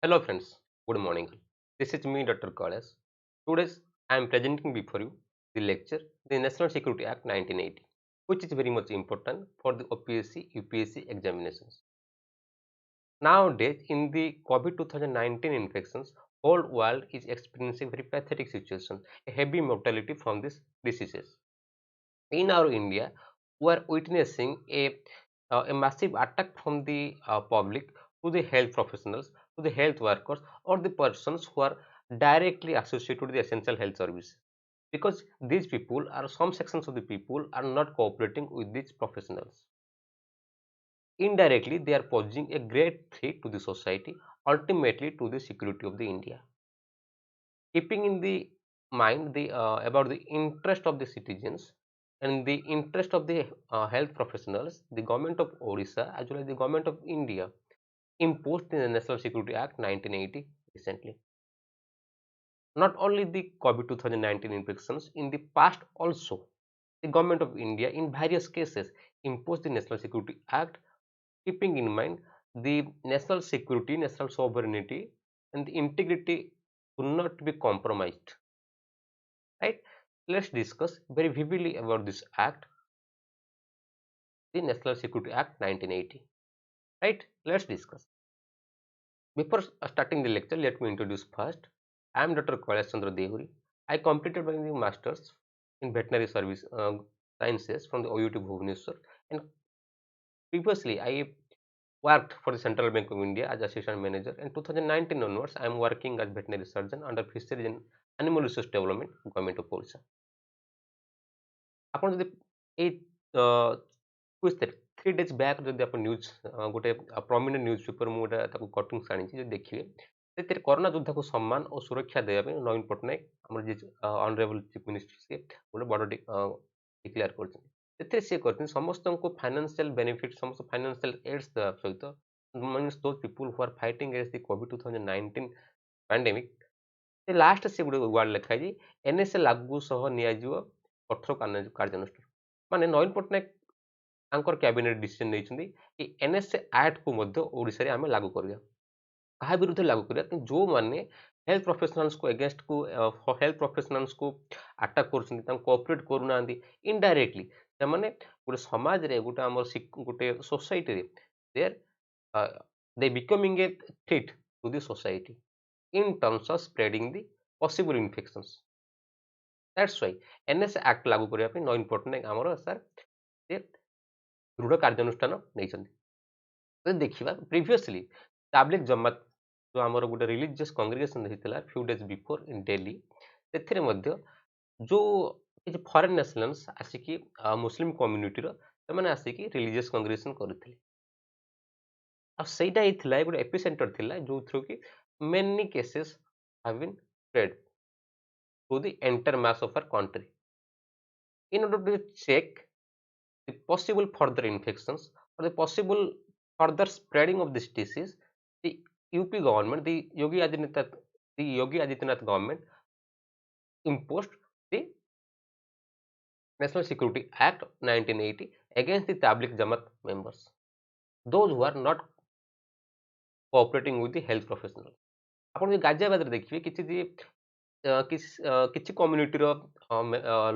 Hello friends, good morning. This is me Dr. Kales. Today I am presenting before you the lecture the National Security Act 1980, which is very much important for the OPSC UPSC examinations. Nowadays in the COVID 2019 infections, whole world is experiencing very pathetic situation, a heavy mortality from these diseases. In our India, we are witnessing a massive attack from the public to the health professionals, to the health workers, or the persons who are directly associated with the essential health service. Because these people are some sections of the people are not cooperating with these professionals. Indirectly, they are posing a great threat to the society, ultimately to the security of the India. Keeping in the mind the about the interest of the citizens and the interest of the health professionals, the government of Odisha as well as the government of India imposed the National Security Act 1980 recently. Not only the COVID 2019 infections, in the past also, the government of India in various cases imposed the National Security Act, keeping in mind the national security, national sovereignty, and the integrity do not be compromised. Right? Let's discuss very vividly about this act, the National Security Act 1980. Right? Let's discuss. Before starting the lecture, let me introduce first. I am Dr. Kailash Chandra Dehuri. I completed my master's in veterinary service sciences from the OUT Bhubaneswar, and previously I worked for the Central Bank of India as assistant manager. In 2019 onwards, I am working as veterinary surgeon under Fisheries and Animal Resource Development, Government of Odisha. ଆପଣ ଯଦି ଏଇ କୁଇଜରେ 3 days back ଯଦି ଆପଣ news ଗୋଟେ prominent news paper ମୁଁ ଗୋଟେ ତାକୁ କଟିଂସ୍ ଆଣିଛି ଯଦି ଦେଖିବେ ସେଥିରେ କରୋନା ଯୋଦ୍ଧାକୁ ସମ୍ମାନ ଓ ସୁରକ୍ଷା ଦେବା ପାଇଁ ନବୀନ ପଟ୍ଟନାୟକ ଆମର ଯିଏ ଅନରେବଲ ଚିଫ୍ ମିନିଷ୍ଟର ସିଏ ଗୋଟେ ବଡ଼ ଡିକ୍ଲେୟାର କରିଛନ୍ତି। ସେଥିରେ ସିଏ କରିଛନ୍ତି ସମସ୍ତଙ୍କୁ ଫାଇନାନ୍ସିଆଲ ବେନିଫିଟ୍ ସମସ୍ତ ଫାଇନାନ୍ସିଆଲ ଏଡ୍ସ ଦେବା ସହିତ means those people who R fighting against the Covid 2019 pandemic ସେ ଲାଷ୍ଟ ସେ ଗୋଟେ ୱାର୍ଡ ଲେଖା ହେଇଛି ଏନ୍ଏସ୍ଏ ଲାଗୁ ସହ ନିଆଯିବ କଠୋର କାର୍ଯ୍ୟାନୁଷ୍ଠାନ। ମାନେ ନବୀନ ପଟ୍ଟନାୟକ ତାଙ୍କର କ୍ୟାବିନେଟ୍ ଡିସିଜନ୍ ନେଇଛନ୍ତି କି ଏନ୍ଏସ୍ଏ ଆକ୍ଟକୁ ମଧ୍ୟ ଓଡ଼ିଶାରେ ଆମେ ଲାଗୁ କରିବା। କାହା ବିରୁଦ୍ଧରେ ଲାଗୁ କରିବା କି ଯେଉଁମାନେ ହେଲ୍ଥ ପ୍ରଫେସନାଲ୍ସକୁ ଏଗେନ୍ଷ୍ଟକୁ ହେଲ୍ଥ ପ୍ରଫେସନାଲ୍ସକୁ ଆଟାକ୍ କରୁଛନ୍ତି ତାଙ୍କୁ କୋଅପରେଟ୍ କରୁନାହାନ୍ତି ଇନଡାଇରେକ୍ଟଲି ସେମାନେ ଗୋଟେ ସମାଜରେ ଗୋଟେ ଆମର ଗୋଟେ ସୋସାଇଟିରେ there they becoming a threat to the society in terms of spreading the possible infections. That's why NS Act ଲାଗୁ କରିବା ପାଇଁ ନବୀନ ପଟ୍ଟନାୟକ ଆମର ସାର୍ ସେ ଦୃଢ଼ କାର୍ଯ୍ୟାନୁଷ୍ଠାନ ନେଇଛନ୍ତି। ଯଦି ଦେଖିବା ପ୍ରିଭିୟସଲି ତାବଲିଗ ଜମାତ ଯେଉଁ ଆମର ଗୋଟେ ରିଲିଜିୟସ୍ କଂଗ୍ରିଗେସନ୍ ହେଇଥିଲା few days before in daily ସେଥିରେ ମଧ୍ୟ ଯେଉଁ କିଛି ଫରେନ୍ ନ୍ୟାସନାଲ୍ସ ଆସିକି ମୁସଲିମ କମ୍ୟୁନିଟିର ସେମାନେ ଆସିକି ରିଲିଜିୟସ୍ କଂଗ୍ରିଗେସନ୍ କରିଥିଲେ। ଆଉ ସେଇଟା ହେଇଥିଲା ଗୋଟେ ଏପିସେଣ୍ଟର ଥିଲା ଯେଉଁଥିରୁ କି many cases have been spread to the entire mass of our country. In order to check the possible further infections or the possible further spreading of this disease, the UP government, the Yogi Adityanath government imposed the National Security Act 1980 against the Tabligh Jamaat members, those who are not cooperating with the health professionals. ଆପଣ ଯଦି ଗାଜିଆବାଦରେ ଦେଖିବେ କିଛି କମ୍ୟୁନିଟିର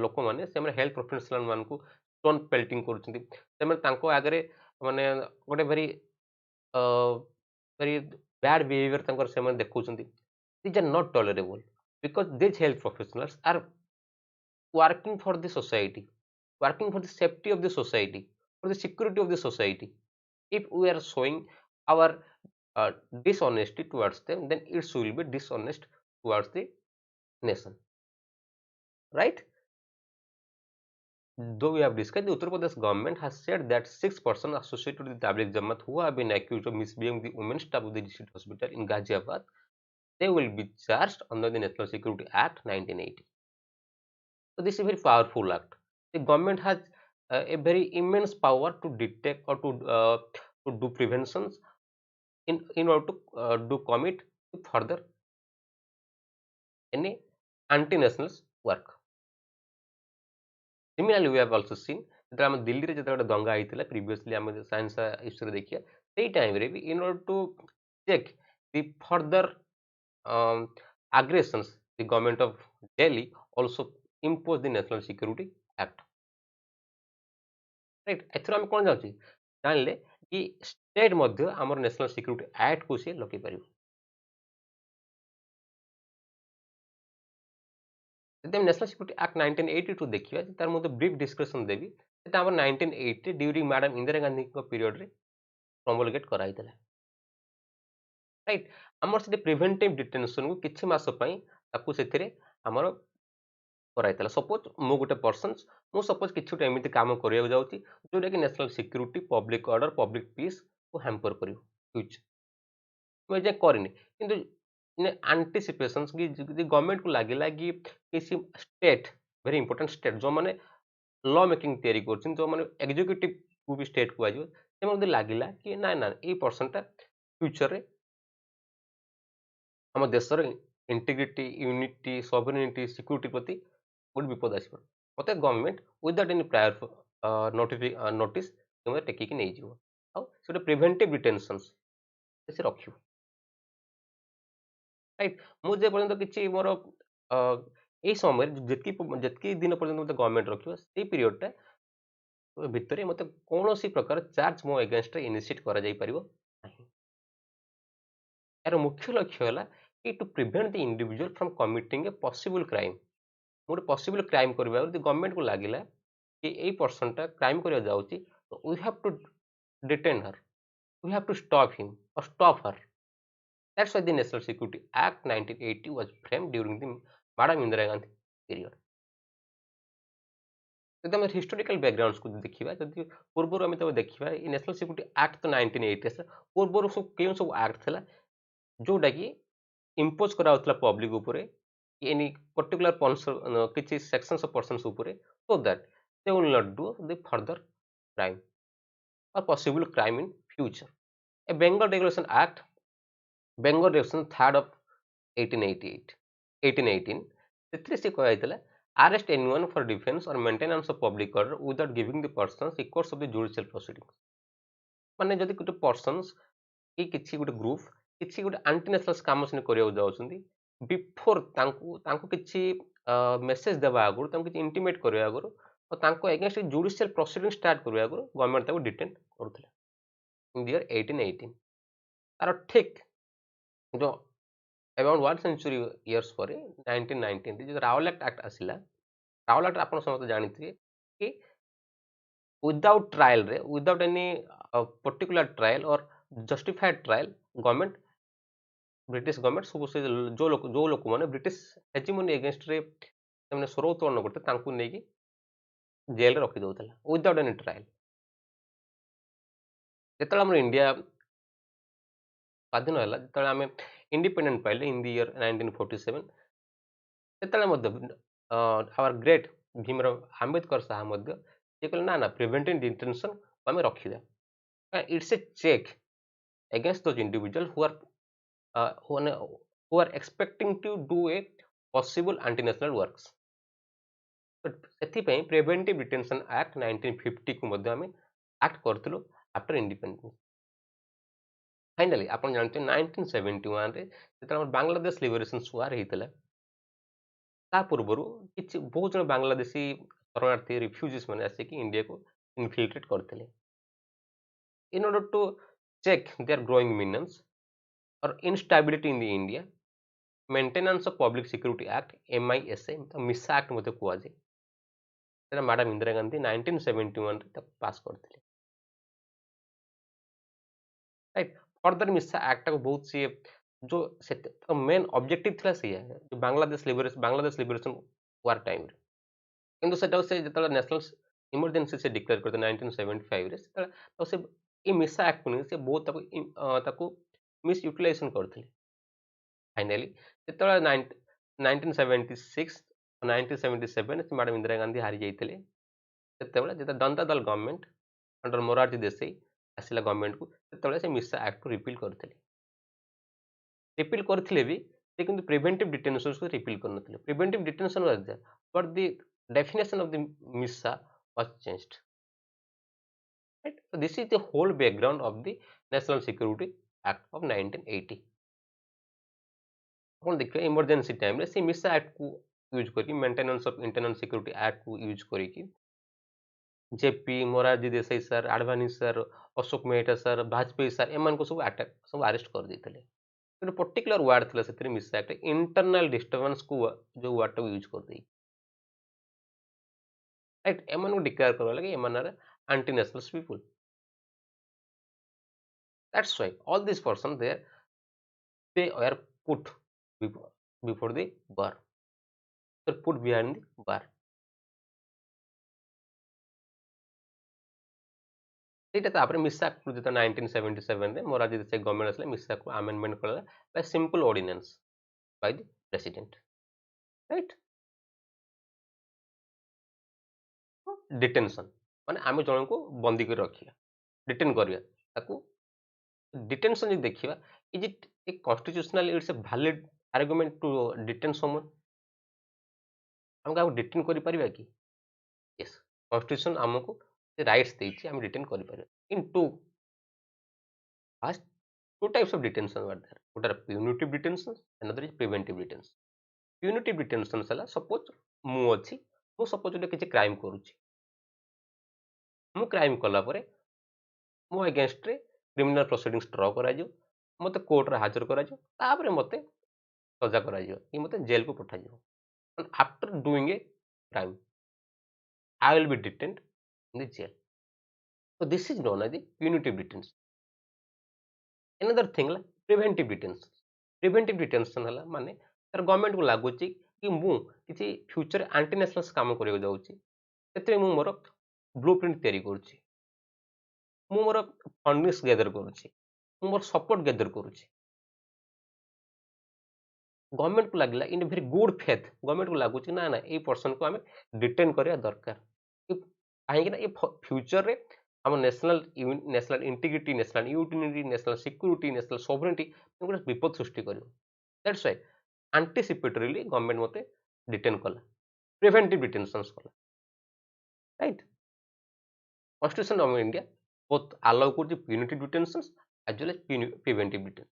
ଲୋକମାନେ ସେମାନେ health professional ମାନଙ୍କୁ stone ପେଲ୍ଟିଂ କରୁଛନ୍ତି ସେମାନେ ତାଙ୍କ ଆଗରେ ମାନେ ଗୋଟେ ଭେରି ଭେରି ବ୍ୟାଡ୍ ବିହେଭିୟର ତାଙ୍କର ସେମାନେ ଦେଖାଉଛନ୍ତି these are not tolerable because these health professionals are working for the society, working for the safety of the society, for the security of the society. If we are showing our dishonesty towards them, then it will be dishonest towards the nation, right? Though we have discussed, the Uttar Pradesh government has said that 6 persons associated with the Tabligh Jamaat who have been accused of misbehaving the women's staff of the district hospital in Ghaziabad, they will be charged under the National Security Act 1980. So this is a very powerful act. The government has a very immense power to detect or to do preventions in order to do commit further any anti-national work. Similarly, we have also seen that ଆମ ଦିଲ୍ଲୀରେ ଯେତେବେଳେ ଦଙ୍ଗା ହେଇଥିଲା previously ଆମେ science ଇସ୍ୟୁରେ ଦେଖିବା ସେଇ ଟାଇମରେ ବି in order to check the further aggressions, the government of Delhi also imposed the National Security Act. Right? ଏଥିରୁ ଆମେ କ'ଣ ଜାଣୁଛେ ଜାଣିଲେ କି ଷ୍ଟେଟ୍ ମଧ୍ୟ ଆମର ନ୍ୟାସନାଲ ସିକ୍ୟୁରିଟି ଆକ୍ଟକୁ ସେ ଲଗେଇ ପାରିବ। ଯଦି ଆମେ ନ୍ୟାସନାଲ ସିକ୍ୟୁରିଟି ଆକ୍ଟ 1982 ଦେଖିବା ତାର ମଧ୍ୟ ବ୍ରିଫ୍ ଡିସ୍କସନ୍ ଦେବି। ସେଟା ଆମର 1980 ଡ୍ୟୁରିଂ ମ୍ୟାଡାମ ଇନ୍ଦିରା ଗାନ୍ଧୀଙ୍କ ପିରିୟଡ଼ରେ ପ୍ରମୋଲଗେଟ୍ କରାଯାଇଥିଲା। ରାଇଟ୍? ଆମର ସେଠି ପ୍ରିଭେଣ୍ଟିଭ୍ ଡିଟେନସନକୁ କିଛି ମାସ ପାଇଁ ତାକୁ ସେଥିରେ ଆମର କରାଯାଇଥିଲା। ସପୋଜ ମୁଁ ଗୋଟେ ପର୍ସନ୍ସ, ମୁଁ ସପୋଜ କିଛି ଗୋଟେ ଏମିତି କାମ କରିବାକୁ ଯାଉଛି ଯୋଉଟାକି national security, public order, public ପିସ୍କୁ ହ୍ୟାମ୍ପର କରିବ ଫ୍ୟୁଚର। ମୁଁ ଏଯାଏଁ କରିନି, କିନ୍ତୁ ଆଣ୍ଟିସିପେସନ୍ସ କି ଯଦି ଗଭର୍ଣ୍ଣମେଣ୍ଟକୁ ଲାଗିଲା କି କିଛି ଷ୍ଟେଟ୍, ଭେରି ଇମ୍ପୋର୍ଟାଣ୍ଟ ଷ୍ଟେଟ୍ ଯେଉଁମାନେ ଲ ମେକିଂ ତିଆରି କରୁଛନ୍ତି, ଯେଉଁମାନେ ଏକ୍ଜିକ୍ୟୁଟିଭକୁ ବି ଷ୍ଟେଟ୍ କୁହାଯିବ, ସେମାନଙ୍କୁ ଯଦି ଲାଗିଲା କି ନା ନା ଏଇ ପର୍ସନଟା ଫ୍ୟୁଚରରେ ଆମ ଦେଶର ଇଣ୍ଟିଗ୍ରିଟି, ୟୁନିଟି, ସଭରେନିଟି, ସିକ୍ୟୁରିଟି ପ୍ରତି ଗୋଟେ ବିପଦ ଆସିବ, ମୋତେ ଗଭର୍ଣ୍ଣମେଣ୍ଟ ୱିଦାଉଟ୍ ଏନି ପ୍ରାୟର ନୋଟିସ୍ ମୋତେ ଟେକିକି ନେଇଯିବ। ଆଉ ସେ ଗୋଟେ ପ୍ରିଭେଣ୍ଟିଭ୍ ଡିଟେନସନ୍ସ ସେ ରଖିବ। ରାଇଟ୍? ମୁଁ ଯେ ପର୍ଯ୍ୟନ୍ତ କିଛି ମୋର ଏଇ ସମୟରେ ଯେତିକି ଦିନ ପର୍ଯ୍ୟନ୍ତ ମୋତେ ଗଭର୍ଣ୍ଣମେଣ୍ଟ ରଖିବ, ସେଇ ପିରିୟଡ଼ଟା ଭିତରେ ମୋତେ କୌଣସି ପ୍ରକାର ଚାର୍ଜ ମୋ ଏଗେନଷ୍ଟରେ ଇନିସିଏଟ୍ କରାଯାଇପାରିବ ନାହିଁ। ଏହାର ମୁଖ୍ୟ ଲକ୍ଷ୍ୟ ହେଲା କି to prevent the individual from committing a possible crime. ଗୋଟେ ପସିବୁଲ କ୍ରାଇମ୍ କରିବା ଯଦି ଗଭର୍ଣ୍ଣମେଣ୍ଟକୁ ଲାଗିଲା କି ଏଇ ପର୍ସନଟା କ୍ରାଇମ୍ କରିବାକୁ ଯାଉଛି, ତ we have to detain her, we have to stop him or stop her. That's why the National Security Act 1980 was framed during the Madam Indira Gandhi period. ଯଦି ଆମେ ହିଷ୍ଟୋରିକାଲ ବ୍ୟାକଗ୍ରାଉଣ୍ଡକୁ ଦେଖିବା, ଯଦି ପୂର୍ବରୁ ଆମେ ତାକୁ ଦେଖିବା, ଏଇ ନ୍ୟାସନାଲ ସିକ୍ୟୁରିଟି ଆକ୍ଟ ତ 1980 ଆସିଲା, ପୂର୍ବରୁ ସବୁ କେଉଁ ସବୁ ଆକ୍ଟ ଥିଲା ଯୋଉଟାକି ଇମ୍ପୋଜ କରାଯାଉଥିଲା ପବ୍ଲିକ ଉପରେ, ଏନି ପର୍ଟିକୁଲାର କିଛି ସେକ୍ସନ୍ସ ଅଫ ପର୍ସନ୍ସ ଉପରେ, so that they will not do the further crime or possible crime in future. A Bengal Regulation Act, Bengal Regulation 3rd of 1888, 1818, ସେଥିରେ ସେ କୁହାଯାଇଥିଲା arrest anyone for defense or maintenance of public order without giving the persons the course of the judicial proceedings। ମାନେ ଯଦି ଗୋଟେ persons କି କିଛି ଗୋଟେ group କିଛି ଗୋଟେ ଆଣ୍ଟି ନ୍ୟାସନାଲ କାମ ସିନା କରିବାକୁ ଯାଉଛନ୍ତି, ବିଫୋର ତାଙ୍କୁ କିଛି ମେସେଜ ଦେବା ଆଗରୁ, ତାଙ୍କୁ କିଛି ଇଣ୍ଟିମେଟ୍ କରିବା ଆଗରୁ, ଆଉ ତାଙ୍କ ଏଗେନଷ୍ଟ ଜୁଡିସିଆଲ ପ୍ରୋସିଡିଂ ଷ୍ଟାର୍ଟ କରିବା ଆଗରୁ ଗଭର୍ଣ୍ଣମେଣ୍ଟ ତାକୁ ଡିଟେନ୍ କରୁଥିଲା ଇନ୍ ଦି ଇୟର 1818। ତାର ଠିକ୍ ଯେଉଁ अबाउट 1 सेंचुरी इयर्स पर 1919 जो रावलाट एक्ट आसिला, रावलाट आप समस्त जानते कि विदाउट ट्रायल रे, विदाउट एनी पर्टिकुलर ट्रायल और justified trial, government, British government सब से जो लोक मैंने ब्रिटिश हेजिमोनी एगेंस्ट रे से स्वर उत्तोलन करते नहीं जेल रखी दौला विदाउट एनी ट्रायल। जो आम इंडिया स्वाधीन है, जो आम इंडिपेंडेंट पाइले इन दी इयर 1947, से आवर ग्रेट भीमराव आंबेडकर साहब ये कहले ना ना प्रिवेंटिंग डिटेंशन आम रखा, it's a check against those individual who are expecting to do a possible anti national works. से प्रिवेंटिव डिटेंशन एक्ट 1950 को आम एक्ट करूँ आफ्टर इंडिपेंडेंस। फाइनाली आप जानते 1971 रे जो बांग्लादेश लिबरेशन वार होता, ता पूर्वर किसी बहुत जन बांग्लादेशी शरणार्थी रिफ्यूजीज मैंने आसिक इंडिया को इनफिल्ट्रेट करते in order to check their growing menace और instability in the India. Maintenance of public security act MISA MISA act मत कहुए, मैडम इंदिरा गांधी 1971 रे पास करते। राइट? फर्दर मिसा एक्ट को बहुत सी जो मेन ऑब्जेक्टिव था सी जो बांग्लादेश लिबरेशन वार टाइम रे, किंतु सेटा से जो नेशनल इमरजेंसी से डिक्लेयर करते 1975 रे, से ये मिसा एक्ट को से बहुत मिस यूटिलाइजेशन करते। फाइनाली जो 1976 1977 मैडम इंदिरा गांधी हारी जाते, जो जनता दल गवर्नमेंट अंडर मोरारजी देसाई आसला गवर्नमेंट को, से मिसा एक्ट को रिपील करते। रिपील करथिले भी से किंतु प्रिवेंटिव डिटेंशन को रिपील करनथिले। Preventive detention was there but the definition of the MISA was changed. Right? So this is the whole background of the National Security Act of 1980. ଆପଣ ଦେଖିବେ ଇମର୍ଜେନ୍ସି ଟାଇମ୍ରେ ସେ ମିଶା ଆକ୍ଟକୁ ୟୁଜ୍ କରିକି maintenance of internal security ଆକ୍ଟକୁ use କରିକି JP, Morarji Desai sir, Advani sir, Ashok Mehta sir, Vajpayee sir ଏମାନଙ୍କୁ ସବୁ ଆରେଷ୍ଟ କରିଦେଇଥିଲେ। ଗୋଟେ ପର୍ଟିକୁଲାର ୱାର୍ଡ ଥିଲା ସେଥିରେ ମିଶା ଆକ୍ଟ ଇଣ୍ଟରନାଲ ଡିଷ୍ଟର୍ବାନ୍ସକୁ ଯୋଉ ୱାର୍ଡଟାକୁ ୟୁଜ୍ କରିଦେଇ ରାଇଟ୍ ଏମାନଙ୍କୁ ଡିକ୍ଲେୟାର କରିବା ଲାଗି ଏମାନେ anti nationalist people. That's why all these persons there they were put before the bar. They were put behind the bar. ସେଇଟା ତାପରେ ମିଶାକୁ ଯେତେବେଳେ 1977ରେ ମୋରାରଜୀ ଦେଶାଇ ଗଭର୍ଣ୍ଣମେଣ୍ଟ ଆସିଲା ମିଶାକୁ ଆମେଣ୍ଡମେଣ୍ଟ କଲା ବାଇ ସିମ୍ପଲ ଅର୍ଡିନାନ୍ସ ବାଇ ଦି ପ୍ରେସିଡେଣ୍ଟ ରାଇଟ୍। ଡିଟେନସନ୍ ମାନେ ଆମେ ଜଣଙ୍କୁ ବନ୍ଦୀ କରି ରଖିବା ଡିଟେନ୍ କରିବା ତାକୁ ଡିଟେନସନ୍ ଯଦି ଦେଖିବା is it a constitutional it's a valid argument to detain someone ଆମେ କାହାକୁ ଡିଟେନ୍ କରିପାରିବା କି? ୟେସ୍ କନଷ୍ଟିଟ୍ୟୁସନ୍ ଆମକୁ ରାଇଟ୍ସ ଦେଇଛି ଆମେ ଡିଟେନ୍ କରିପାରିବା in to first two types of detention were there. One are punitive detention, another is preventive detention. Punitive detention ହେଲା suppose ମୁଁ ଅଛି ମୁଁ suppose ଗୋଟେ କିଛି କ୍ରାଇମ୍ କରୁଛି ମୁଁ କ୍ରାଇମ୍ କଲା ପରେ ମୋ ଏଗେନଷ୍ଟରେ କ୍ରିମିନାଲ ପ୍ରୋସିଡିଂସ୍ ଡ୍ର କରାଯିବ ମୋତେ କୋର୍ଟରେ ହାଜର କରାଯିବ ତାପରେ ମୋତେ ସଜା କରାଯିବ କି ମୋତେ ଜେଲକୁ ପଠାଯିବ after doing a crime I will be detained in the jail. So this is known as the punitive detention. Another thing ହେଲା preventive detention. Preventive detention ହେଲା ମାନେ ତାର ଗଭର୍ଣ୍ଣମେଣ୍ଟକୁ ଲାଗୁଛି କି ମୁଁ କିଛି ଫ୍ୟୁଚର ଆଣ୍ଟି ନ୍ୟାସନାଲ କାମ କରିବାକୁ ଯାଉଛି ସେଥିରେ ମୁଁ ମୋର ବ୍ଲୁ ପ୍ରିଣ୍ଟ ତିଆରି କରୁଛି ମୁଁ ମୋର ଫଣ୍ଡିଂସ୍ ଗ୍ୟାଦର କରୁଛି ମୁଁ ମୋର ସପୋର୍ଟ ଗ୍ୟାଦର କରୁଛି ଗଭର୍ଣ୍ଣମେଣ୍ଟକୁ ଲାଗିଲା in a very good faith ଗଭର୍ଣ୍ଣମେଣ୍ଟକୁ ଲାଗୁଛି ନା ନା ଏଇ ପର୍ସନକୁ ଆମେ ଡିଟେନ୍ କରିବା ଦରକାର କାହିଁକି ନା ଏ ଫ୍ୟୁଚରରେ ଆମ national integrity national utility national security national sovereignty ଗୋଟେ ବିପଦ ସୃଷ୍ଟି କରିବ ଦ୍ୟାଟ୍ସ ହ୍ୱାଇ ଆଣ୍ଟିସିପେଟୋରିଲି ଗଭର୍ଣ୍ଣମେଣ୍ଟ ମୋତେ ଡିଟେନ୍ କଲା ପ୍ରିଭେଣ୍ଟିଭ ଡିଟେନସନ୍ସ କଲା right constitution of India both allow କରୁଛି punitive detentions as well as preventive detention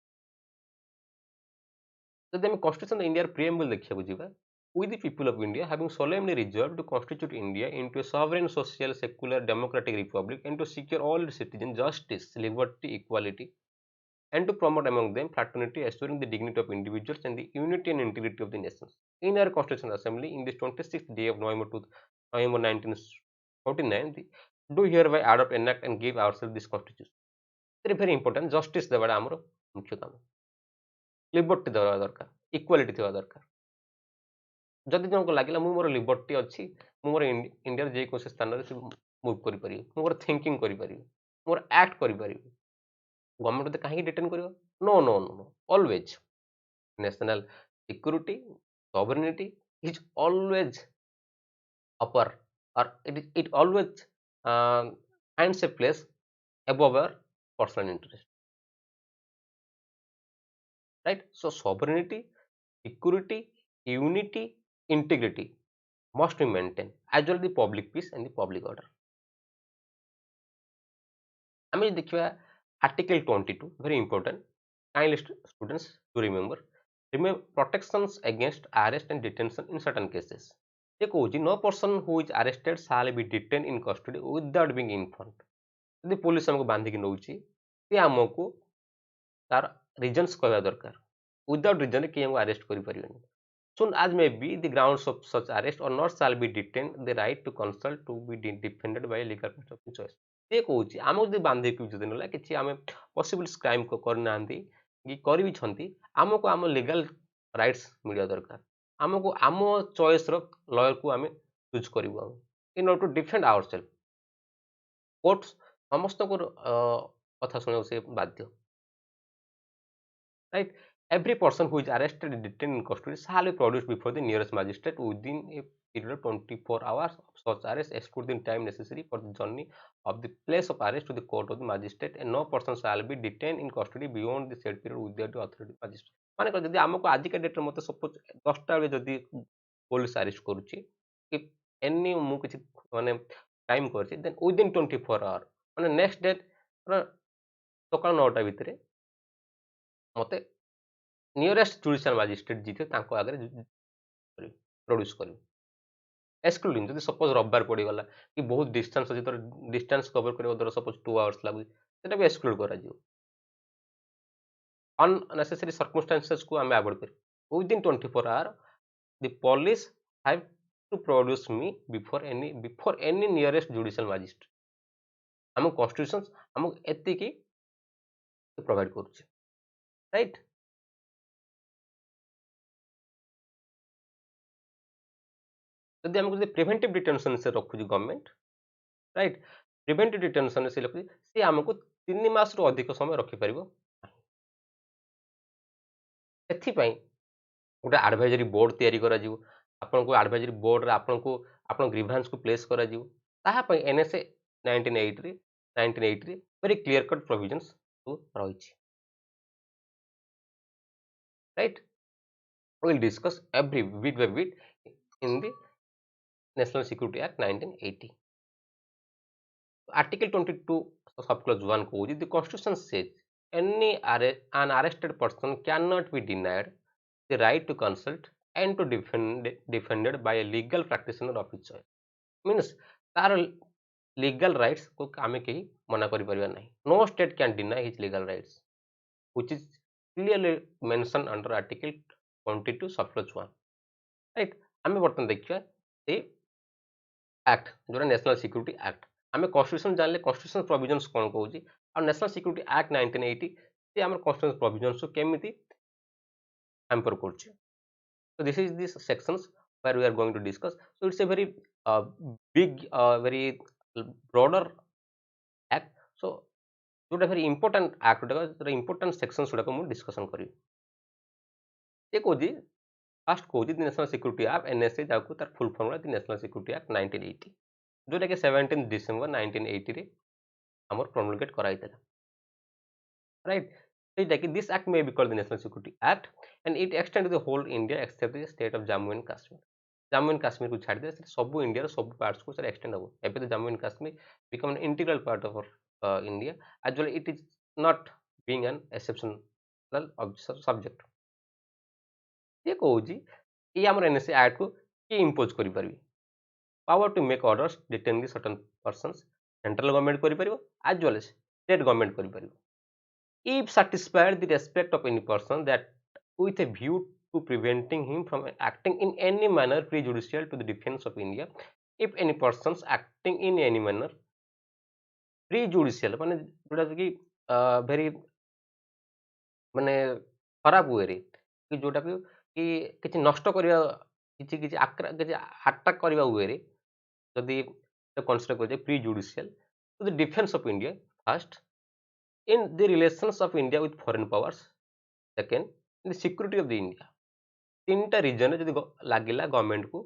ଯଦି ଆମେ କନଷ୍ଟିଟ୍ୟୁସନ ଇଣ୍ଡିଆର ପ୍ରିଏମ୍ବଲ୍ ଦେଖିବାକୁ ଯିବା we the people of India having solemnly resolved to constitute India into a sovereign social secular democratic republic and to secure all its citizens justice liberty equality and to promote among them fraternity assuring the dignity of individuals and the unity and integrity of the nations in our constitutional assembly in this 26th day of November 1949 do hereby adopt enact and give ourselves this constitution very important justice ଦେବାଟା ଆମର ମୁଖ୍ୟ କାମ liberty ଦେବା ଦରକାର equality ଥିବା ଦରକାର ଯଦି ଜଣକୁ ଲାଗିଲା ମୁଁ ମୋର ଲିବର୍ଟି ଅଛି ମୁଁ ମୋର ଇଣ୍ଡିଆର ଯେକୌଣସି ସ୍ଥାନରେ ମୁଭ୍ କରିପାରିବି ମୁଁ ମୋର ଥିଙ୍କିଂ କରିପାରିବି ମୋର ଆକ୍ଟ କରିପାରିବି ଗଭର୍ଣ୍ଣମେଣ୍ଟ ମୋତେ କାହିଁକି ଡିଟେନ୍ କରିବ no no no no always national security sovereignty is always upper or it always finds a place above our personal interest right so sovereignty security unity integrity must be maintained as well as the public peace and the public order ଆମେ ଦେଖିବା article 22 very important kindly students to remember protections against arrest and detention in certain cases ये कौन no person who is arrested shall be detained in custody without being informed यदि police हमको बांधी की नौची ते हमको तार रीजंस कहवा दरकार विदाउट रीजन के हमको अरेस्ट करि परिबेनी soon as may be the grounds of such arrest or not shall be detained the right to consult to be defended by a legal person of choice ये कहूँ आम जो बांधे कि दिन कि आम पसिबल क्राइम करना कि करी आमको आम लीगल राइट्स मिलवा दरकार आमको आम चॉइस लॉयर को आम यूज करूँ in order to defend our self court समस्त कथा शुणा से बाध्य right every person who is arrested and detained in custody shall be produced before the nearest magistrate within a period of 24 hours of such arrest excluding time necessary for the journey of the place of arrest to the court of the magistrate and no person shall be detained in custody beyond the said period without the authority of magistrate माने कर जदी हमको आज का date रे मते suppose 10 टा बेले जदी पुलिस अरेस्ट करूची कि एनी मु किछि माने टाइम करछि देन विदिन 24 आवर माने नेक्स्ट डेट सकाळ 9 टा भितरे मते नियरेस्ट जुडिशियल मजिस्ट्रेट जी थे तांको आगे प्रोड्यूस करें एक्सक्लूडिंग जब सपोज रविवार पड़गला कि बहुत डिस्टेंस अच्छे तो डिस्टेंस कवर कर सपोज 2 आवर्स लगुच से एक्सक्लूड कर unnecessary circumstances को आम अवॉइड कर within 24 hour the police have to produce me before any nearest judicial magistrate हम कॉन्स्टिट्यूशन हम एतिकी प्रोवाइड करुचे राइट जदि आमको प्रिवेंटिव डिटेंशन से रखुची गवर्नमेंट राइट प्रिवेंटिव डिटेंशन से रखुची सी आमको 3 मास रु अधिक समय रखि परिबो एथिपाई गोटे एडवाइजरी बोर्ड तैयारी करा जिवो आपनको एडवाइजरी बोर्ड रे आपनको आपन ग्रीवेंस को प्लेस करा जिवो ताहा पई एनएसए 1980 रे वेरी क्लियर कट प्रोविजंस तो रहिछि right we will discuss every bit by bit in the National Security Act 1980. Article 22 subclause 1 goes, the Constitution says an arrested person cannot be denied the right to consult and to defended by a legal practitioner of his choice. Means तार legal rights को आमे कहीं मना करि परिबा नहीं. No state can deny his legal rights, which is clearly mentioned under Article 22 subclause 1. Right? आमे बर्तन देखिए ए एक्ट जो नेशनल सिक्यूरिटी एक्ट आम कन्स्टिट्यूशन जानले कन्स्टिट्यूशन प्रोविजन्स कौन कौन और नेशनल सिक्यूरिटी एक्ट 1980 से आम कन्स्टिट्यूशन प्रोविजन्स केमी हैम्पर कर so this is this sections where we are going to discuss so it's a very big very broader act so जोटा very important act जोटा important sections गुड़ाक मुझे discussion करी ये कौन फास्ट कौन नेशनल सिक्यूरिटी एक्ट एनएसए जाको तार full form दी national security act 1980 जोटा कि 17 डिसेंबर 1980 रे हमर प्रोमलगेट कराइतला राइट सेटा कि this act may be called the national security act and it extend to the whole India except the state of Jammu and Kashmir को छाड़ दे सब इंडिया रो सब पार्ट्स को सर एक्सटेंड हो एबे तो Jammu and Kashmir become an integral part of India as well it is not being an exceptional subject ये कहूँ ये आम एनएसए एक्ट को किए इम्पोज करें power to make orders detain the certain persons central government करें as well as state government करें if satisfied the respect of any person that with a view to preventing him from acting in any manner prejudicial to the defense of India if any persons acting in any manner prejudicial माने जोटा कि very माने खराब वे रे कि जोटा कि किछि नष्ट करिया किछि किछि अटैक करिया वे रे जदि कंसीडर कर prejudicial to the defence of India first in the relations of India with foreign powers second in the security of the India तीनटा रीजन जदि लागिला गवर्नमेंट को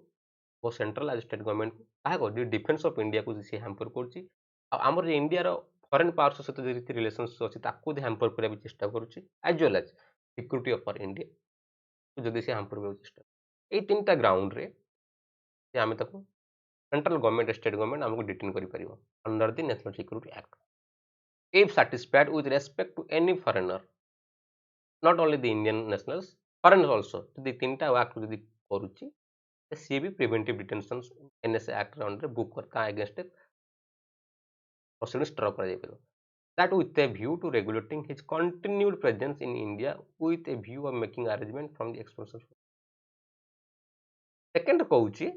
वो सेंट्रल आज स्टेट गवर्नमेंट को काहे को डिफेंस ऑफ इंडिया को से हैम्पर करछि आमर जे इंडिया रो फॉरेन पावर्स सहित जे रिलेशंस अछि ताकू हैम्पर करबा चेष्टा करछि as well as security of India तो जदि से हैम्पर करबा चेष्टा ए तीनटा ग्राउंड रे जे आमे ताकू सेंट्रल गवर्नमेंट स्टेट गवर्नमेंट हमको डिटेन करि परिबो under the national security act if satisfied with respect to any foreigner not only the Indian nationals foreigners also ଯଦି ତିନିଟା act ଯଦି କରୁଛି ସିଏ ବି preventive detention NSA act ର under ବୁକ୍ କରି ତା against proceedings draw କରାଯାଇପାରିବ that with a view to regulating his continued presence in India with a view of making arrangement from the expenses second କହୁଛି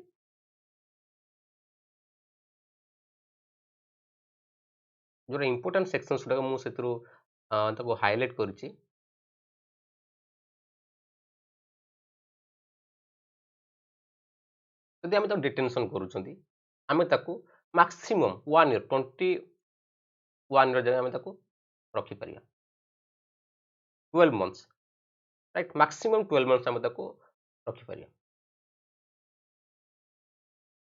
जोटा important sections गुड़ाक मुझे highlight करुच्ची जदि आम detention करूँ आम मैक्सिमम 1 year 21 year जगह आम रखिपर 12 months राइट मैक्सिमम 12 months आम रखिपर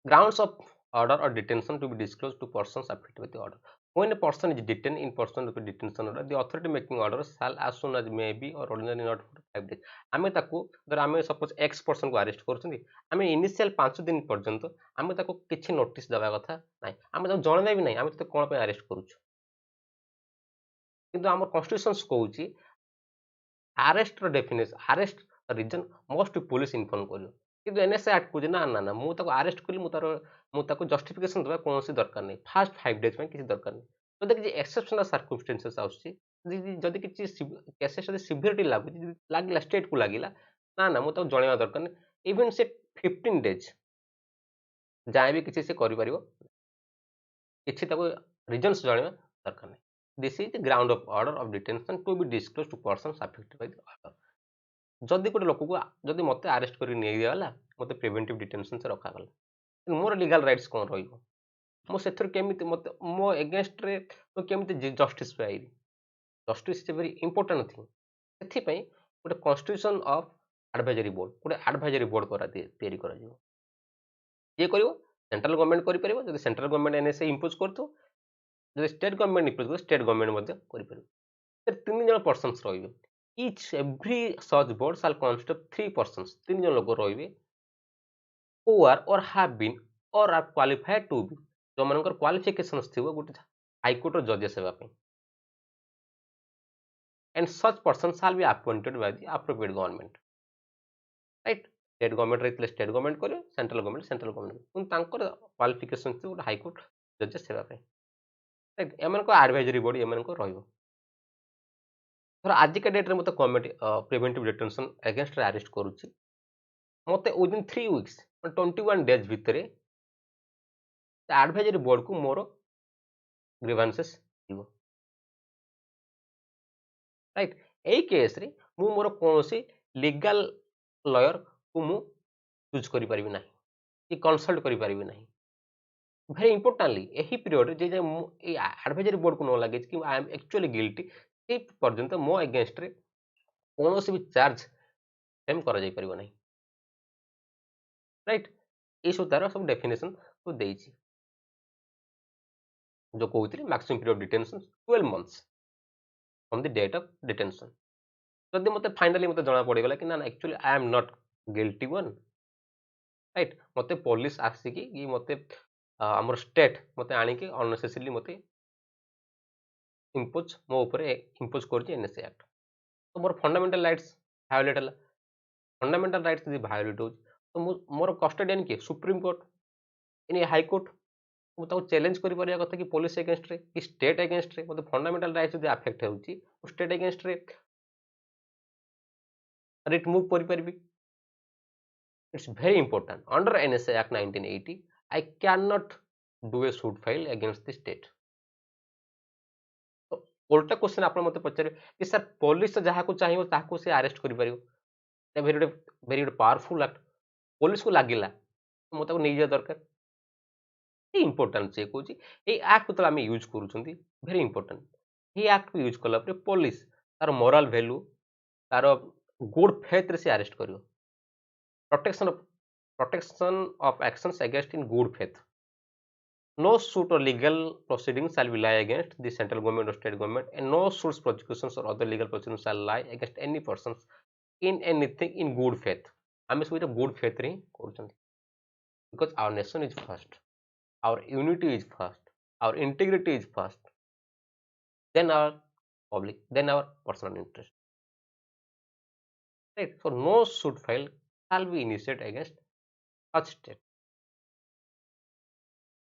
grounds of order or detention to be disclosed to persons affected by the order. When a person is detained in person with detention order, the authority making order shall as soon as may be or ordinarily not for 5 days. आमे ताकू धर आमे suppose x person को arrest करछंदी आमे initial 5 दिन पर्यंत आमे ताकू किछि नोटिस दबा कथा नाही आमे ताकू जणने भी नाही आमे तो कोन पे अरेस्ट करूछु किंतु हमर कॉन्स्टिट्यूशंस कहूची ଆରେଷ୍ଟର ଡେଫିନେସନ୍ ଆରେଷ୍ଟ ରିଜନ ମଷ୍ଟ ପୋଲିସ ଇନଫର୍ମ କରିବ। କିନ୍ତୁ ଏନ୍ଏସ୍ଏ ଆକ୍ଟ କହୁଛି ନା ନା ନା ମୁଁ ତାକୁ ଆରେଷ୍ଟ କଲି ମୁଁ ତାକୁ ଜଷ୍ଟିଫିକେସନ ଦେବା କୌଣସି ଦରକାର ନାହିଁ। ଫାଷ୍ଟ 5 days ପାଇଁ କିଛି ଦରକାର ନାହିଁ। ଯଦି କିଛି ଏକ୍ସେପସନାଲ ସାର୍କମଷ୍ଟାନ୍ସେସ୍ ଆସୁଛି ଯଦି କିଛି କେସେସ୍ ଯଦି ସିଭିୟରିଟି ଲାଗୁଛି ଯଦି ଲାଗିଲା ଷ୍ଟେଟକୁ ଲାଗିଲା ନା ନା ମୁଁ ତାକୁ ଜଣେଇବା ଦରକାର ନାହିଁ। ଇଭେନ୍ ସେ 15 days ଯାଏ ବି କିଛି ସେ କରିପାରିବ କିଛି ତାକୁ ରିଜନ୍ସ ଜଣେଇବା ଦରକାର ନାହିଁ। This is the ground of order of detention to be disclose to persons affected by the order. ଯଦି ଗୋଟେ ଲୋକକୁ ଯଦି ମୋତେ ଆରେଷ୍ଟ କରି ନେଇଗଲା ମୋତେ ପ୍ରିଭେଣ୍ଟିଭ ଡିଟେନସନ୍ସରେ ରଖାଗଲା ମୋର ଲିଗାଲ ରାଇଟ୍ସ କ'ଣ ରହିବ? ମୁଁ ସେଥିରୁ କେମିତି ମୋତେ ମୋ ଏଗେନଷ୍ଟରେ ମୁଁ କେମିତି ଜଷ୍ଟିସ୍ ପାଇବି? Justice is a very important thing. ସେଥିପାଇଁ ଗୋଟେ କନଷ୍ଟିଟ୍ୟୁସନ୍ ଅଫ୍ ଆଡଭାଇଜରୀ ବୋର୍ଡ ଗୋଟେ ଆଡଭାଇଜରୀ ବୋର୍ଡ ତିଆରି କରାଯିବ। କିଏ କରିବ? ସେଣ୍ଟ୍ରାଲ ଗଭର୍ଣ୍ଣମେଣ୍ଟ କରିପାରିବ। ଯଦି ସେଣ୍ଟ୍ରାଲ ଗଭର୍ଣ୍ଣମେଣ୍ଟ ଏନ୍ଏସ୍ଏ ଇମ୍ପୋଜ କରୁଥିବ ଯଦି ଷ୍ଟେଟ୍ ଗଭର୍ଣ୍ଣମେଣ୍ଟ ଇମ୍ପୋଜ କରିବ ଷ୍ଟେଟ୍ ଗଭର୍ଣ୍ଣମେଣ୍ଟ ମଧ୍ୟ କରିପାରିବ। ସେଥିରେ 3 ଜଣ ପର୍ସନ୍ସ ରହିବେ। Each every such board shall consist of 3 persons 3 ଜଣ ଲୋକ ରହିବେ who are or have been or are qualified to be ଯେଉଁମାନଙ୍କର କ୍ୱାଲିଫିକେସନ୍ସ ଥିବ ଗୋଟେ ହାଇକୋର୍ଟର ଜଜେସ୍ ହେବା ପାଇଁ। and such persons shall be appointed by the appropriate government right state government रही स्टेट गवर्नमेंट करे सेंट्रल गवर्नमेंट କିନ୍ତୁ ତାଙ୍କର କ୍ୱାଲିଫିକେସନ୍ ଥିବ ଗୋଟେ ହାଇକୋର୍ଟ ଜଜେସ୍ ହେବା ପାଇଁ ରାଇଟ୍ ଏମାନଙ୍କ ଆଡଭାଇଜରୀ ବୋର୍ଡ ଏମାନଙ୍କ ରହିବ। ଧର ଆଜିକା ଡେଟ୍ରେ ମୋତେ ଗଭର୍ନମେଣ୍ଟ ପ୍ରିଭେଣ୍ଟିଭ୍ ଡିଟେନସନ୍ ଏଗେନଷ୍ଟରେ ଆରେଷ୍ଟ କରୁଛି ମୋତେ ୱିଦିନ୍ 3 weeks 21 days ଭିତରେ ଆଡଭାଇଜରୀ ବୋର୍ଡକୁ ମୋର ଗ୍ରିଭାନ୍ସେସ୍ ଯିବ ରାଇଟ୍। ଏଇ କେସ୍ରେ ମୁଁ ମୋର କୌଣସି ଲିଗାଲ ଲୟରକୁ ମୁଁ ୟୁଜ୍ କରିପାରିବି ନାହିଁ କି କନସଲ୍ଟ କରିପାରିବି ନାହିଁ। ଭେରି ଇମ୍ପୋର୍ଟାଣ୍ଟଲି ଏହି ପିରିୟଡ଼ରେ ଯେ ମୁଁ ଏଇ ଆଡଭାଇଜରୀ ବୋର୍ଡକୁ ନ ଲାଗିଛି କି ଆଇ ଏମ୍ ଆକ୍ଚୁଆଲି ଗିଲ୍ଟି ସେଇ ପର୍ଯ୍ୟନ୍ତ ମୋ ଏଗେନଷ୍ଟରେ କୌଣସି ବି ଚାର୍ଜ ଫ୍ରେମ୍ କରାଯାଇପାରିବ ନାହିଁ ରାଇଟ୍। ଏଇସବୁ ତାର ସବୁ ଡେଫିନେସନ୍ ସବୁ ଦେଇଛି ଯେଉଁ କହୁଥିଲି maximum period detention 12 months from the date of detention. जदि मते फाइनली मते जଣା पड़ीगला कि ना actually I am not guilty one right मते पुलिस आसिकी कि मते हमर स्टेट मते आनी कि अननेसेसरीली मते इंपोज मो ऊपर इंपोज करछि एनएसए एक्ट। तो मोर फंडामेंटल राइट्स वायोलेट हला फंडामेंटल राइट्स जदि वायोलेट हो तो मोर कस्टोडियन के सुप्रीम कोर्ट इन हाई कोर्ट ମୁଁ ତାକୁ ଚ୍ୟାଲେଞ୍ଜ କରିପାରିବା କଥା କି ପୋଲିସ ଏଗେନଷ୍ଟରେ କି ଷ୍ଟେଟ୍ ଏଗେନଷ୍ଟରେ ମୋତେ ଫଣ୍ଡାମେଣ୍ଟାଲ ରାଇଟ୍ସ ଯଦି ଆଫେକ୍ଟ ହେଉଛି ମୁଁ ଷ୍ଟେଟ୍ ଏଗେନଷ୍ଟରେ ରିଟ୍ ମୁଭ୍ କରିପାରିବି। It's very important under NSA act 1980 I can not do a suit file against the state. तो उल्टा क्वेश्चन आप मत पचारे कि सर पुलिस जहाँ को चाहिए ताकू से अरेस्ट कर भेरी पावरफुल एक्ट पुलिस को लगिला मत नहीं जा दरकार इम्पोर्टाट चेक हो एक्ट जो आम यूज कर भेरी इंपोर्टाट ये एक्ट को यूज कला पुलिस तार मोराल वैल्यू तार गुड फेथ से अरेस्ट कर protection of actions against in good faith no suit or legal proceedings shall be lie against the central government or state government and no suits prosecutions or other legal proceedings shall lie against any persons in anything in good faith आम सब good faith रे because our nation is first our unity is first, our integrity is first, then our public, then our personal interest. Right? So no suit file shall be initiated against such state.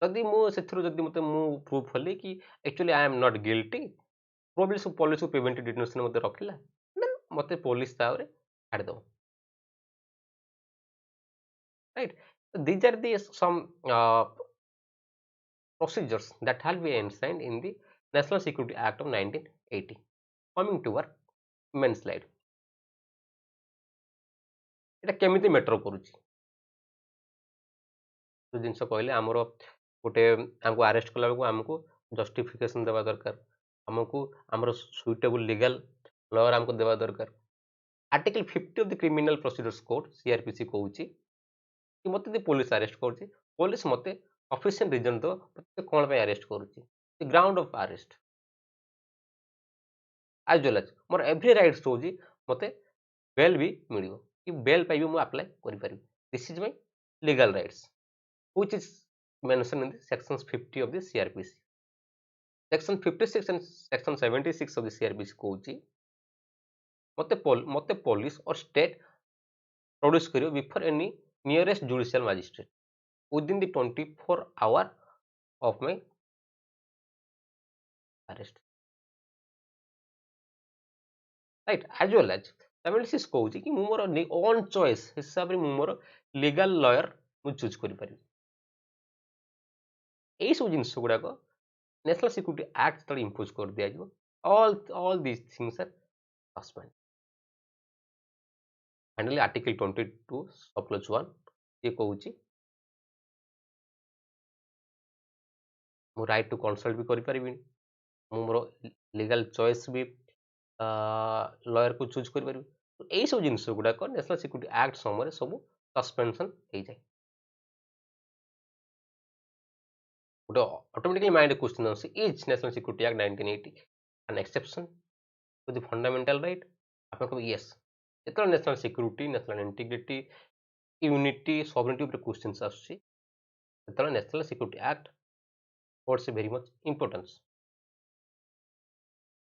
जदि मुझे मत proof कली कि actually I am not guilty probably सब police को preventive detention मत रखिला then मते पुलिस तावरे छाड़ दो right. These are the some procedures that have been enshrined in the National Security Act of 1980. Coming to our main slide, এটা কেমিতি ম্যাଟর କରୁଛି जो जिनस कहले आमर गोटे आमको अरेस्ट कला बेलू आमको जस्टिफिकेशन देवा दरकार आमको आमर सुइटेबल लीगल लयर आमको देवा दरकार। Article 50 of the criminal procedures code CrPC कहूँ कि मत पुलिस अरेस्ट कर पुलिस मत ऑफिशियल रीजन दो कौन पे अरेस्ट करुच्ची ground of arrest as well as मोर एवरी राइट्स हो मत बेल भी मिल कि बेल पाई मुझे अप्लाई कर this is my legal rights which is mentioned in the sections 50 of the CRPC. Section 56 and section 76 of the CRPC कहूँ मते police और स्टेट प्रोड्यूस करियो before any nearest judicial magistrate within the 24 hour of my arrest right as well as तामिल कौच कि मोर own choice हिसाब से मोर लीगल लॉयर मु चूज कर पारि यही सब जिन गुड़ाक नेशनल सिक्यूरिटी एक्ट जो इम्पोज कर दिया all these things are suspended finally article 22 सब क्लॉज 1 ये कहूँ मु राइट टू कंसल्ट भी करि परिबिनी मु मोर लीगल चॉइस भी लॉयर को चूज कर परिबि तो एई सब जिंस गुडाक नेशनल सिक्यूरिटी एक्ट समय सब सस्पेंशन हो जाए गोटे ऑटोमेटिकली माइंड क्वेश्चन आसी is national security act 1980 an exception to the fundamental right आप कहबे यस जेतो national security national integrity unity sovereignty ऊपर क्वेश्चंस आसी जेतो national security act what's very much importance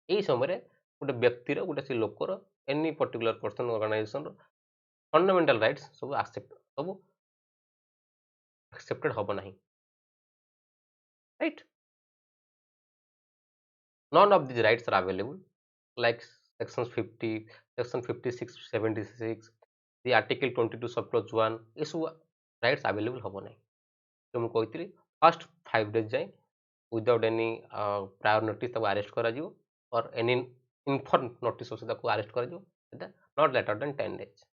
यही समय गोटे व्यक्तिर गोटे से लोकर any particular person organisation fundamental rights सब एक्सेप्टेड हम ना right none of these rights are available like sections 50 section 56 76 the article 22 subclause 1 ये सब राइट्स अवेलेबल हम ना तो मुझे कहती फर्स्ट 5 days जाए without any prior notice arrest करा और एनी इनफॉर्म नोटिस अरेस्ट करा not later than 10 days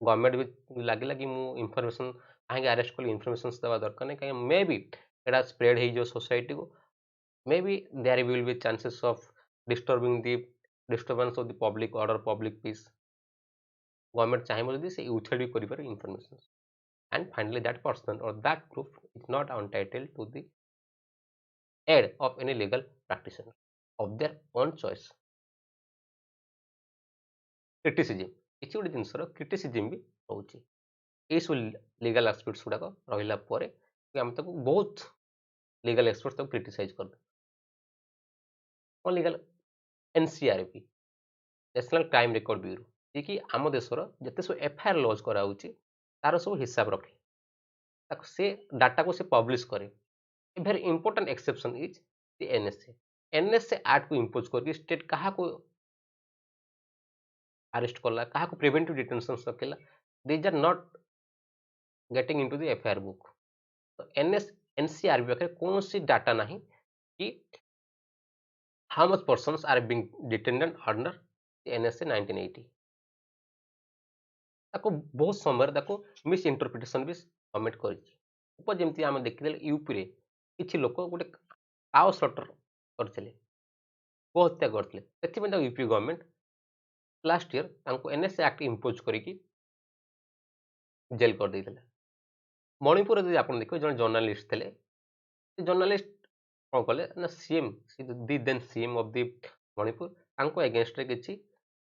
government भी लगे कि मुझे इनफॉरमेशन कहीं अरेस्ट कली इनफॉरमेशन देवा दरकार नहीं कहीं मे बी एटा स्प्रेड हो सोसाइटी को maybe there will be chances of disturbing the disturbance of the public order public peace government चाहिए जदि से withhold भी करि पारे information and finally that person or that group is not entitled to the aid of any legal practitioner of their own choice criticism କିଛି ଗୋଟେ ଜିନିଷର criticism ବି ରହୁଛି ଏଇ ସବୁ legal aspects ଗୁଡାକ ରହିଲା ପରେ ଆମେ ତାକୁ ବହୁତ legal experts ତାକୁ criticize କରିଦେବୁ कौन legal NCRB national crime record bureau जी कि आम देशर जिते सब एफआईआर लॉन्च कराऊँच तार सब हिसाब रखे से डाटा को से पब्लिश करे a very important exception is the NSA NSA act को इम्पोज करके स्टेट क्या अरेस्ट कला क्या प्रिवेंटिव डिटेंशन रखेला these are not getting into the FIR book तो एनसीआरबी पाखे कौन सी डाटा ना कि how much persons are being detained under the NSA 1980 ताको बहुत समय ताको मिस इंटरप्रिटेशन भी कमिट करिछि ऊपर जेमति हम देखिले यूपी रे किछि लोक गोटे काउ स्लॉटर करथिले गो हत्या करथिले एथि में यूपी गवर्नमेंट लास्ट ईयर तांको एनएसए एक्ट इंपोज करिकि जेल कर देथिले मणिपुर यदि आपण देखिबे जन जर्नलिस्ट थिले जर्नलिस्ट कौन कले ना CM the then CM of the Manipur तांको अगेंस्ट रे किछि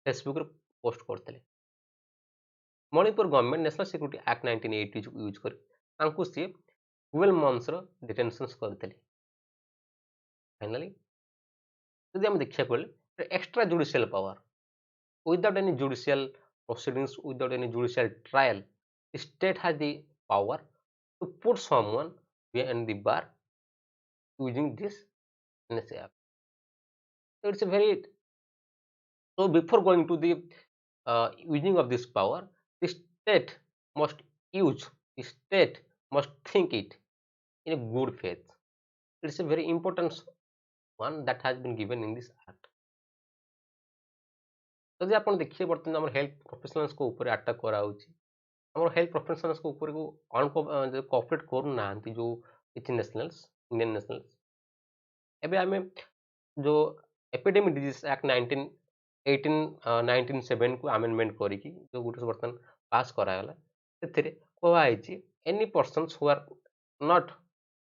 फेसबुक रे पोस्ट करथिले Manipur government national security act 1980 use कर तांको सी 12 मंथ्स रो डिटेंशंस करथिले फाइनली यदि हम देखिया कोले extra judicial power without any judicial proceedings without any judicial trial state has the power to put someone behind the bar using this NSA app. So it's a very so before going to the using of this power, the state must use the state must think it in a good faith. It's a very important one that has been given in this act. जदि आप देखिए बर्तमान आम health professionals को ऊपर attack कराऊँच आम health professionals को ऊपर को कोऑपरेट करूना जो किसी नेशनल्स इंडियन नेशनल्स एबे आमे जो एपिडेमिक डिजीज एक्ट 1918 को अमेंडमेंट करिकी जो गोटे बर्तमान पास करागला से कहुई any persons who are not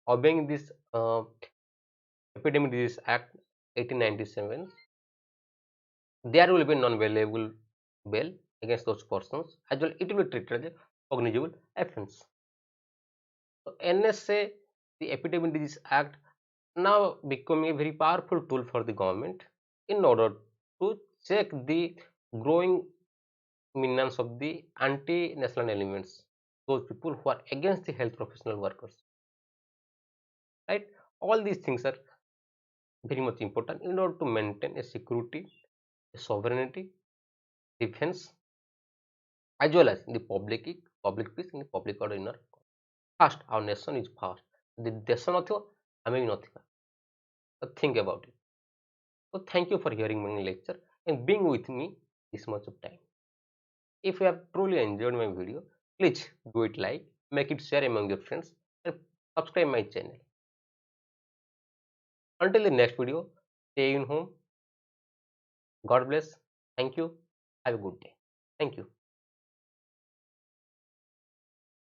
obeying this epidemic disease act 1897 there will be non-bailable bail against those persons as well it will be treated as a cognizable offense. So NSA the epidemic disease act now becoming a very powerful tool for the government in order to check the growing menace of the anti-national elements, those people who are against the health professional workers, right? All these things are very much important in order to maintain a security, a sovereignty, defense, as well as the public peace and the public order in our first. Our nation is first. The ଦେଶ ନଥିବ ଆମେ ବି ନଥିବା. So think about it. So thank you for hearing my lecture and being with me this much of time. If you have truly enjoyed my video, please do it like, make it share among your friends and subscribe my channel. Until the next video, stay in home. God bless. Thank you. Have a good day. Thank you.